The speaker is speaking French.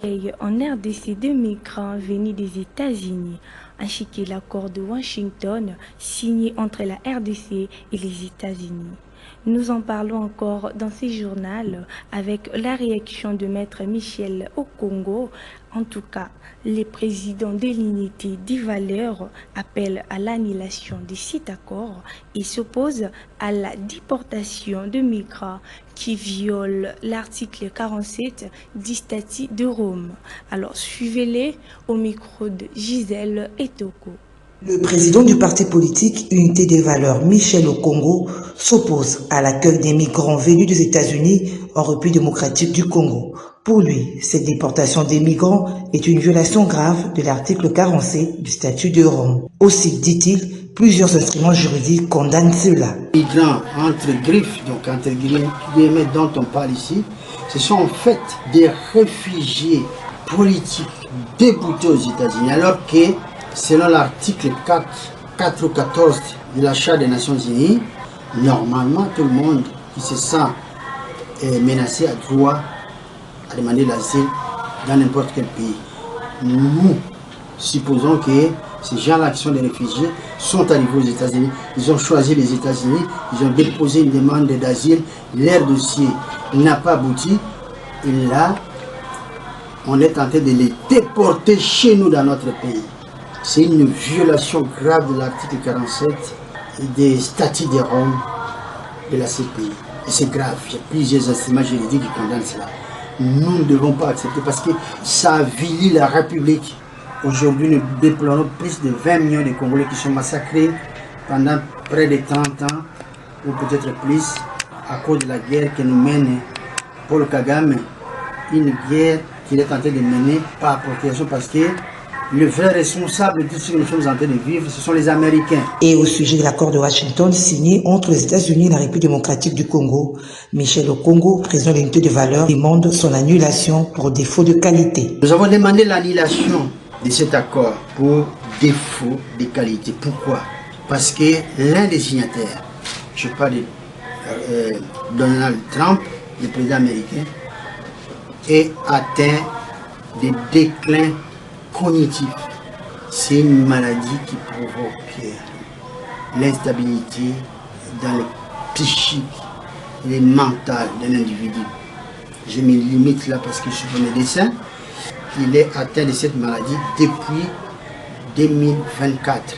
En RDC, deux migrants venus des États-Unis ainsi que l'accord de Washington signé entre la RDC et les États-Unis. Nous en parlons encore dans ce journal avec la réaction de Maître Michel au Congo. En tout cas, les présidents de l'unité des valeurs appellent à l'annulation de cet accord et s'opposent à la déportation de migrants qui violent l'article 47 du statut de Rome. Alors suivez-les au micro de Gisèle Etoko. Le président du parti politique Unité des valeurs, Michel Okongo, s'oppose à l'accueil des migrants venus des États-Unis en République démocratique du Congo. Pour lui, cette déportation des migrants est une violation grave de l'article 47 du statut de Rome. Aussi, dit-il, plusieurs instruments juridiques condamnent cela. Les migrants entre griffes, donc entre guillemets dont on parle ici, ce sont en fait des réfugiés politiques déboutés aux États-Unis, alors que selon l'article 4 ou 14 de la Charte des Nations Unies, normalement tout le monde qui se sent menacé a droit à demander l'asile dans n'importe quel pays. Nous supposons que ces gens-là qui sont des réfugiés sont arrivés aux États-Unis, ils ont choisi les États-Unis, ils ont déposé une demande d'asile, leur dossier n'a pas abouti, et là, on est tenté de les déporter chez nous dans notre pays. C'est une violation grave de l'article 47 des statuts de Rome de la CPI. Et c'est grave, il y a plusieurs instruments juridiques qui condamnent cela. Nous ne devons pas accepter parce que ça avilit la République. Aujourd'hui, nous déplorons plus de 20 millions de Congolais qui sont massacrés pendant près de 30 ans, ou peut-être plus, à cause de la guerre que nous mène Paul Kagame. Une guerre qu'il est tenté de mener par appropriation parce que le vrai responsable de tout ce que nous sommes en train de vivre, ce sont les Américains. Et au sujet de l'accord de Washington signé entre les États-Unis et la République démocratique du Congo, Michel Okongo, président de l'unité de valeurs, demande son annulation pour défaut de qualité. Nous avons demandé l'annulation de cet accord pour défaut de qualité. Pourquoi? Parce que l'un des signataires, je parle de Donald Trump, le président américain, est atteint de déclin cognitif. C'est une maladie qui provoque l'instabilité dans le psychique et le mental d'un individu. Je me limite là parce que je suis un médecin. Il est atteint de cette maladie depuis 2024.